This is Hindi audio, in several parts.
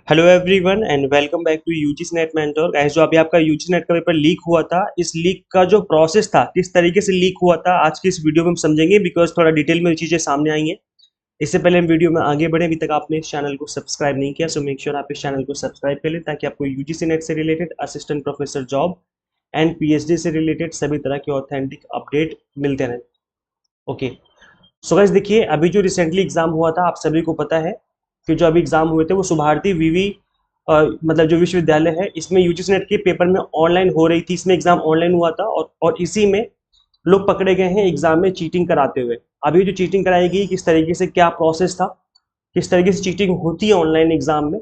Hello everyone and welcome back to UGC NET mentor guys. जो अभी आपका यूजीसी नेट का पेपर लीक हुआ था, इस लीक का जो प्रोसेस था, किस तरीके से लीक हुआ था, आज की इस वीडियो में हम समझेंगे बिकॉज थोड़ा डिटेल में चीज़ें सामने आई हैं। इससे पहले हम वीडियो में आगे बढ़े, अभी तक आपने इस चैनल को सब्सक्राइब नहीं किया, सो मेक श्योर आप इस चैनल को सब्सक्राइब कर लें ताकि आपको यूजीसी नेट से related assistant professor job and PhD से रिलेटेड सभी तरह के ऑथेंटिक अपडेट मिलते रहें। ओके, सो गाइस देखिए, अभी जो रिसेंटली एग्जाम हुआ था, आप सभी को पता है कि जो अभी एग्जाम हुए थे वो सुभारती वीवी मतलब जो विश्वविद्यालय है, इसमें यूजीसी नेट के पेपर में ऑनलाइन हो रही थी। इसमें एग्जाम ऑनलाइन हुआ था और इसी में लोग पकड़े गए हैं एग्जाम में चीटिंग कराते हुए। अभी जो चीटिंग कराई गई, किस तरीके से क्या प्रोसेस था, किस तरीके से चीटिंग होती है ऑनलाइन एग्जाम में,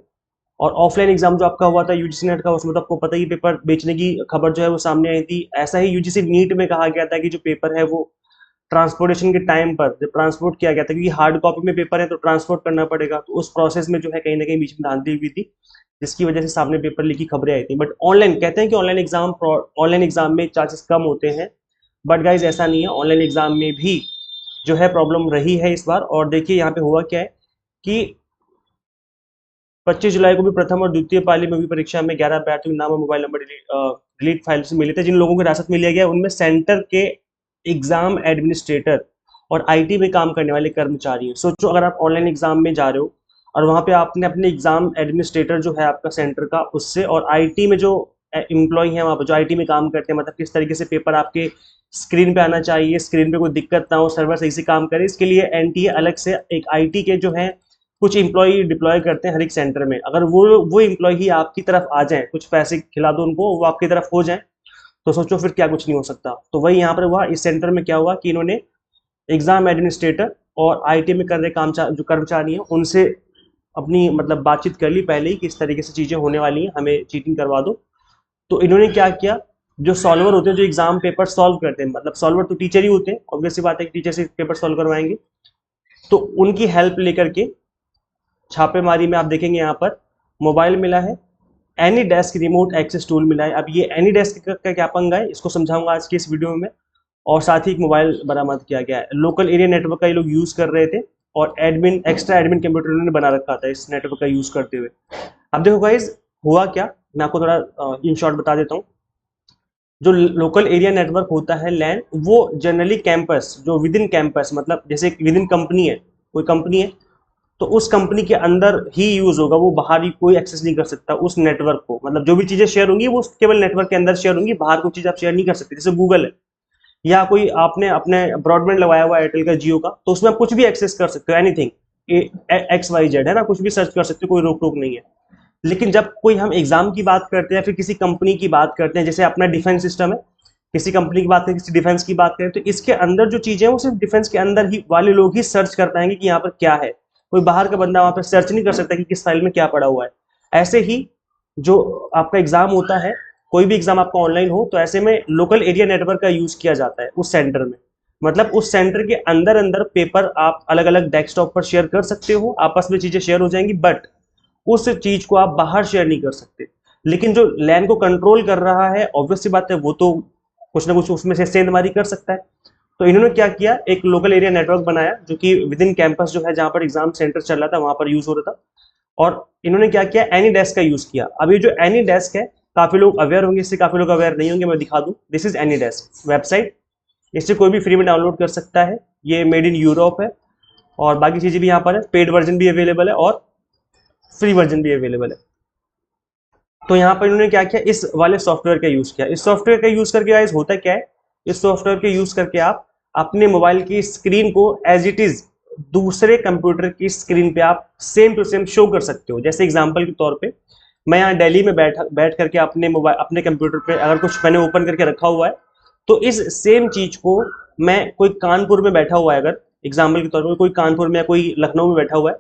और ऑफलाइन एग्जाम जो आपका हुआ था यूजीसी नेट का, उसमें तो आपको पता ही पेपर बेचने की खबर जो है वो सामने आई थी। ऐसा ही यूजीसी नीट में कहा गया था कि जो पेपर है वो ट्रांसपोर्टेशन के टाइम पर जब ट्रांसपोर्ट किया गया था, क्योंकि हार्ड कॉपी में पेपर है तो ट्रांसपोर्ट करना पड़ेगा, तो उस प्रोसेस में जो है कहीं ना कहीं बीच में धांधली हुई थी, जिसकी वजह से सामने पेपर लीक की खबरें आई थी। बट ऑनलाइन कहते हैं कि ऑनलाइन एग्जाम में चांसेस कम होते हैं, बट गाइज ऐसा नहीं है। ऑनलाइन एग्जाम में भी जो है प्रॉब्लम रही है इस बार। और देखिए यहाँ पे हुआ क्या है कि 25 जुलाई को भी प्रथम और द्वितीय पाली में भी परीक्षा में 11 अभ्यर्थियों के नाम और मोबाइल नंबर डिलीट फाइल से मिले थे। जिन लोगों को हिरासत में लिया गया उनमें सेंटर के एग्जाम एडमिनिस्ट्रेटर और आईटी में काम करने वाले कर्मचारी हैं। सोचो, अगर आप ऑनलाइन एग्जाम में जा रहे हो और वहां पे आपने अपने एग्जाम एडमिनिस्ट्रेटर जो है आपका सेंटर का, उससे, और आईटी में जो एम्प्लॉय हैं वहाँ पर जो आईटी में काम करते हैं, मतलब किस तरीके से पेपर आपके स्क्रीन पे आना चाहिए, स्क्रीन पे कोई दिक्कत ना हो, सर्वर सही से काम करे, इसके लिए एनटीए अलग से एक आईटी के जो है कुछ इम्प्लॉय डिप्लॉय करते हैं हर एक सेंटर में। अगर वो इम्प्लॉय ही आपकी तरफ आ जाए, कुछ पैसे खिला दो उनको, वो आपकी तरफ हो जाए, तो सोचो फिर क्या कुछ नहीं हो सकता। तो वही यहाँ पर हुआ। इस सेंटर में क्या हुआ कि इन्होंने एग्जाम एडमिनिस्ट्रेटर और आईटी में कर रहे काम जो कर्मचारी हैं उनसे अपनी मतलब बातचीत कर ली पहले ही कि इस तरीके से चीजें होने वाली हैं, हमें चीटिंग करवा दो। तो इन्होंने क्या किया, जो सॉल्वर होते हैं, जो एग्जाम पेपर सॉल्व करते हैं, मतलब सॉल्वर तो टीचर ही होते हैं, ऑब्वियस सी बात है कि टीचर से पेपर सॉल्व करवाएंगे, तो उनकी हेल्प लेकर के छापेमारी में आप देखेंगे यहाँ पर मोबाइल मिला है, AnyDesk remote access tool मिला है। अब ये एनी डेस्क का क्या पंगा है, इसको समझाऊंगा आज की इस वीडियो में। और साथ ही एक मोबाइल बरामद किया गया है। लोकल एरिया नेटवर्क का ये लोग यूज कर रहे थे और एक्स्ट्रा एडमिन कंप्यूटर उन्होंने बना रखा था इस नेटवर्क का यूज करते हुए। अब देखो गाइज, हुआ क्या, मैं आपको थोड़ा इन शॉर्ट बता देता हूँ। जो लोकल एरिया नेटवर्क होता है लैन, वो जनरली कैंपस, जो विद इन कैंपस, मतलब जैसे विद इन कंपनी है, कोई कंपनी है तो उस कंपनी के अंदर ही यूज होगा, वो बाहर ही कोई एक्सेस नहीं कर सकता उस नेटवर्क को। मतलब जो भी चीजें शेयर होंगी वो केवल नेटवर्क के अंदर शेयर होंगी, बाहर कोई चीज आप शेयर नहीं कर सकते। जैसे गूगल है, या कोई आपने अपने ब्रॉडबैंड लगाया हुआ है एयरटेल का, जियो का, तो उसमें आप कुछ भी एक्सेस कर सकते हो, एनीथिंग XYZ है ना, कुछ भी सर्च कर सकते हो, कोई रोक टोक नहीं है। लेकिन जब कोई हम एग्जाम की बात करते हैं, फिर किसी कंपनी की बात करते हैं, जैसे अपना डिफेंस सिस्टम है, किसी कंपनी की बात करें, किसी डिफेंस की बात करें, तो इसके अंदर जो चीजें हैं वो सिर्फ डिफेंस के अंदर ही वाले लोग ही सर्च कर पाएंगे कि यहाँ पर क्या है। कोई बाहर का बंदा वहां पर सर्च नहीं कर सकता कि किस फाइल में क्या पड़ा हुआ है। ऐसे ही जो आपका एग्जाम होता है, कोई भी एग्जाम आपका ऑनलाइन हो, तो ऐसे में लोकल एरिया नेटवर्क का यूज किया जाता है उस सेंटर में। मतलब उस सेंटर के अंदर अंदर पेपर आप अलग अलग डेस्कटॉप पर शेयर कर सकते हो, आपस में चीजें शेयर हो जाएंगी, बट उस चीज को आप बाहर शेयर नहीं कर सकते। लेकिन जो लैन को कंट्रोल कर रहा है, ऑब्वियस सी बात है, वो तो कुछ ना कुछ उसमें से सेंधमारी कर सकता है। तो इन्होंने क्या किया, एक लोकल एरिया नेटवर्क बनाया जो कि विद इन कैंपस जो है, जहां पर एग्जाम सेंटर चल रहा था वहां पर यूज हो रहा था। और इन्होंने क्या किया, एनी डेस्क का यूज किया। अब ये जो एनी डेस्क है, काफी लोग अवेयर होंगे इससे, काफी लोग अवेयर नहीं होंगे, मैं दिखा दूं। This is any desk website, इससे कोई भी फ्री में डाउनलोड कर सकता है। ये मेड इन यूरोप है, और बाकी चीजें भी यहाँ पर है, पेड वर्जन भी अवेलेबल है और फ्री वर्जन भी अवेलेबल है। तो यहाँ पर इन्होंने क्या किया, इस वाले सॉफ्टवेयर का यूज किया। इस सॉफ्टवेयर का यूज करके गाइस होता क्या है, इस सॉफ्टवेयर के यूज करके आप अपने मोबाइल की स्क्रीन को एज इट इज दूसरे कंप्यूटर की स्क्रीन पे आप सेम टू सेम शो कर सकते हो। जैसे एग्जांपल के तौर पे, मैं यहाँ दिल्ली में बैठ करके अपने मोबाइल, अपने कंप्यूटर पे अगर कुछ मैंने ओपन करके रखा हुआ है, तो इस सेम चीज को मैं, कोई कानपुर में बैठा हुआ है, अगर एग्जाम्पल के तौर पर कोई कानपुर में या कोई लखनऊ में बैठा हुआ है,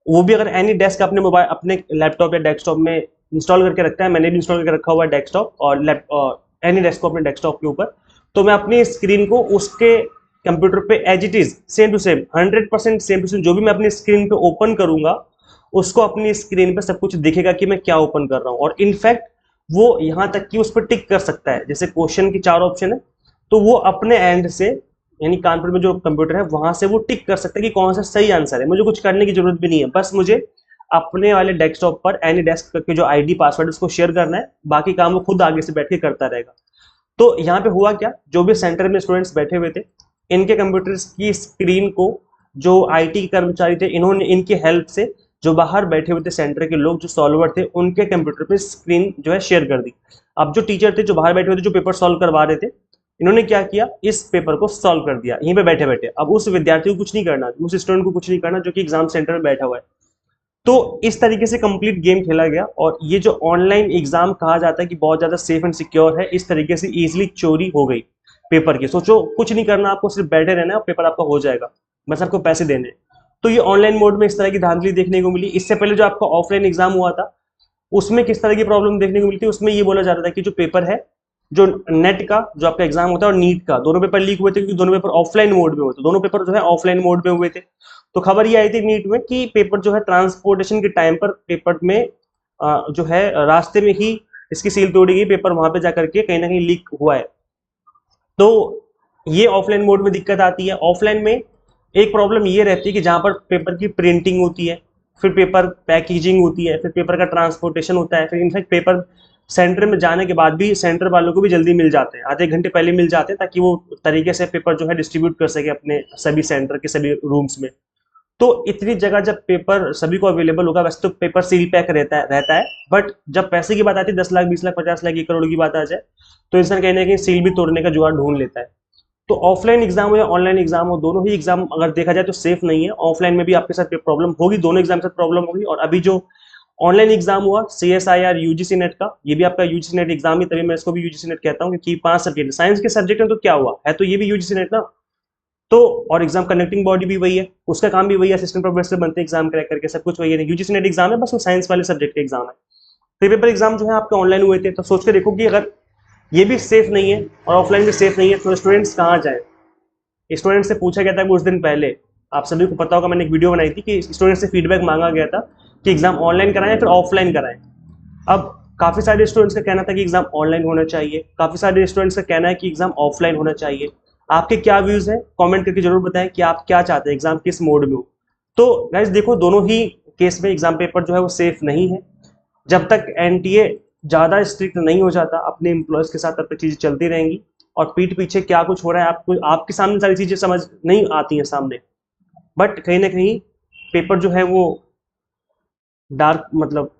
वो भी अगर एनी डेस्क अपने मोबाइल, अपने लैपटॉप या डेस्कटॉप में इंस्टॉल करके रखता है, मैंने भी इंस्टॉल करके रखा हुआ है डेस्कटॉप और एनी डेस्क को अपने डेस्कटॉप के ऊपर, तो मैं अपनी स्क्रीन को उसके कंप्यूटर पे as it is same to same 100% same to same जो भी मैं अपनी स्क्रीन पे ओपन करूंगा, उसको अपनी स्क्रीन पे सब कुछ दिखेगा कि मैं क्या ओपन कर रहा हूँ। और इनफैक्ट वो यहाँ तक कि उस पर टिक कर सकता है, जैसे क्वेश्चन की 4 ऑप्शन है, तो वो अपने एंड से, यानी कानपुर में जो कंप्यूटर है वहां से वो टिक कर सकता है कि कौन सा सही आंसर है। मुझे कुछ करने की जरूरत भी नहीं है, बस मुझे अपने वाले डेस्कटॉप पर एनी डेस्क के जो आईडी पासवर्ड उसको शेयर करना है, बाकी काम वो खुद आगे से बैठ के करता रहेगा। तो यहाँ पे हुआ क्या, जो भी सेंटर में स्टूडेंट्स बैठे हुए थे, इनके कंप्यूटर्स की स्क्रीन को जो आईटी के कर्मचारी थे, इन्होंने इनकी हेल्प से जो बाहर बैठे हुए थे सेंटर के लोग, जो सॉल्वर थे, उनके कंप्यूटर पे स्क्रीन जो है शेयर कर दी। अब जो टीचर थे जो बाहर बैठे हुए थे, जो पेपर सॉल्व करवा रहे थे, इन्होंने क्या किया, इस पेपर को सॉल्व कर दिया यहीं पे बैठे बैठे। अब उस विद्यार्थी को कुछ नहीं करना, उस स्टूडेंट को कुछ नहीं करना जो कि एग्जाम सेंटर में बैठा हुआ है। तो इस तरीके से कंप्लीट गेम खेला गया। और ये जो ऑनलाइन एग्जाम कहा जाता है कि बहुत ज्यादा सेफ एंड सिक्योर है, इस तरीके से इजिली चोरी हो गई पेपर की। सोचो, कुछ नहीं करना, आपको सिर्फ बैठे रहना है, पेपर आपका हो जाएगा, बस आपको पैसे देने। तो ये ऑनलाइन मोड में इस तरह की धांधली देखने को मिली। इससे पहले जो आपका ऑफलाइन एग्जाम हुआ था, उसमें किस तरह की प्रॉब्लम देखने को मिलती है, उसमें ये बोला जाता था कि जो पेपर है, जो नेट का जो आपका एग्जाम होता है और नीट का, दोनों पेपर लीक हुए थे, क्योंकि दोनों पेपर ऑफलाइन मोड में हुए थे। दोनों पेपर जो है ऑफलाइन मोड में हुए थे। तो खबर ये आई थी नीट में कि पेपर जो है ट्रांसपोर्टेशन के टाइम पर पेपर में जो है रास्ते में ही इसकी सील तोड़ी गई, पेपर वहां पे जाकर के कहीं ना कहीं लीक हुआ है। तो ये ऑफलाइन मोड में दिक्कत आती है। ऑफलाइन में एक प्रॉब्लम ये रहती है कि जहां पर पेपर की प्रिंटिंग होती है, फिर पेपर पैकेजिंग होती है, फिर पेपर का ट्रांसपोर्टेशन होता है, फिर इनफैक्ट पेपर सेंटर में जाने के बाद भी सेंटर वालों को भी जल्दी मिल जाते हैं, आधे घंटे पहले मिल जाते हैं, ताकि वो तरीके से पेपर जो है डिस्ट्रीब्यूट कर सके अपने सभी सेंटर के सभी रूम्स में। तो इतनी जगह जब पेपर सभी को अवेलेबल होगा, वैसे तो पेपर सील पैक रहता है, बट जब पैसे की बात आती है, 10 लाख 20 लाख 50 लाख 1 करोड़ की बात आ जाए, तो इंसान कहीं ना कहीं सील भी तोड़ने का जुगाड़ ढूंढ लेता है। तो ऑफलाइन एग्जाम हो या ऑनलाइन एग्जाम हो, दोनों ही एग्जाम अगर देखा जाए तो सेफ नहीं है। ऑफलाइन में भी आपके साथ प्रॉब्लम होगी, दोनों एग्जाम के साथ प्रॉब्लम होगी। और अभी जो ऑनलाइन एग्जाम हुआ CSIR यूजीसी नेट का, ये भी आपका यूजीसी नेट एग्जाम ही, तभी मैं इसको भी यूजीसी नेट कहता हूँ, क्योंकि 5 सब्जेक्ट साइंस के सब्जेक्ट है, तो क्या हुआ है, तो ये भी यूजीसी नेट ना। तो और एग्जाम कंडक्टिंग बॉडी भी वही है, उसका काम भी वही है, असिस्टेंट प्रोफेसर बनते हैं एग्जाम क्रैक करके, सब कुछ वही है। यूजीसी नेट एग्जाम है, बस वो साइंस वाले सब्जेक्ट का एग्जाम है। प्री पेपर एग्जाम जो है आपके ऑनलाइन हुए थे, तो सोच के देखो कि अगर ये भी सेफ नहीं है और ऑफलाइन भी सेफ नहीं है, तो स्टूडेंट्स कहाँ जाए। स्टूडेंट से पूछा गया था कुछ दिन पहले, आप सभी को पता होगा, मैंने एक वीडियो बनाई थी कि स्टूडेंट से फीडबैक मांगा गया था कि एग्जाम ऑनलाइन कराएं या फिर ऑफलाइन कराएं। अब काफी सारे स्टूडेंट्स का कहना था कि एग्जाम ऑनलाइन होना चाहिए, काफी सारे स्टूडेंट्स का कहना है कि एग्जाम ऑफलाइन होना चाहिए। आपके क्या व्यूज हैं, कमेंट करके जरूर बताएं कि आप क्या चाहते हैं, एग्जाम किस मोड में हो। तो गाइस देखो, दोनों ही केस में एग्जाम पेपर जो है वो सेफ नहीं है। जब तक एनटीए ज्यादा स्ट्रिक्ट नहीं हो जाता अपने एम्प्लॉयज के साथ, तब तक चीजें चलती रहेंगी। और पीठ पीछे क्या कुछ हो रहा है, आपको आपके सामने सारी चीजें समझ नहीं आती हैं सामने, बट कहीं ना कहीं पेपर जो है वो डार्क, मतलब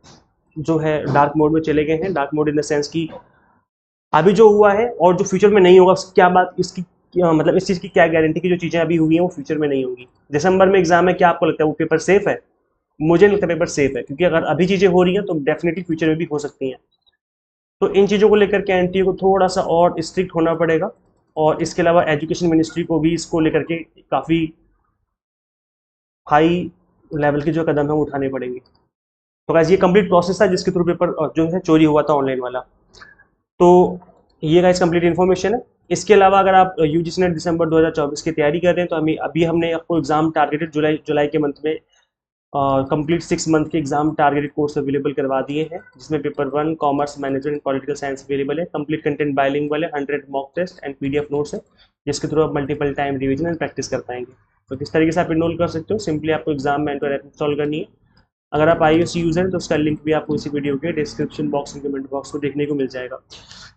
जो है डार्क मोड में चले गए हैं। Dark mode in the sense की अभी जो हुआ है और जो फ्यूचर में नहीं होगा, क्या बात इसकी मतलब इस चीज की क्या गारंटी की जो चीजें अभी हुई हैं वो फ्यूचर में नहीं होंगी। दिसंबर में एग्जाम है, क्या आपको लगता है वो पेपर सेफ है? मुझे नहीं लगता पेपर सेफ है, क्योंकि अगर अभी चीजें हो रही हैं तो डेफिनेटली फ्यूचर में भी हो सकती हैं। तो इन चीज़ों को लेकर के एनटीए को थोड़ा सा और स्ट्रिक्ट होना पड़ेगा। और इसके अलावा एजुकेशन मिनिस्ट्री को भी इसको लेकर के काफ़ी हाई लेवल के जो कदम है वो उठाने पड़ेंगे। तो गाइस ये कंप्लीट प्रोसेस था जिसके थ्रू पेपर जो है चोरी हुआ था ऑनलाइन वाला। तो ये गाइस कंप्लीट इन्फॉर्मेशन है। इसके अलावा अगर आप यूजीसी नेट दिसंबर 2024 की तैयारी कर रहे हैं, तो अभी हमने आपको एग्जाम टारगेटेड जुलाई के मंथ में कंप्लीट 6 मंथ के एग्जाम टारगेटेड कोर्स अवेलेबल करवा दिए हैं, जिसमें paper 1 commerce management and political science available है। कंप्लीट कंटेंट बाइलिंगुअल है, 100 mock test and PDF notes है, जिसके थ्रू आप multiple time revision and practice कर पाएंगे। तो किस तरीके से आप इनरोल कर सकते हो, सिंपली आपको एग्जाम मेंटर ऐप इंस्टॉल करनी है। अगर आप iOS यूजर हैं तो उसका लिंक भी आपको इसी वीडियो के description box and comment box में देखने को मिल जाएगा।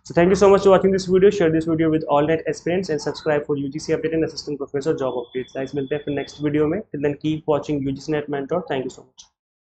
So thank you so much for watching this video. Share this video with all net aspirants and subscribe for UGC update and assistant professor job updates. Guys, मिलते हैं फिर नेक्स्ट वीडियो में. Till then keep watching UGC Net Mentor. Thank you so much.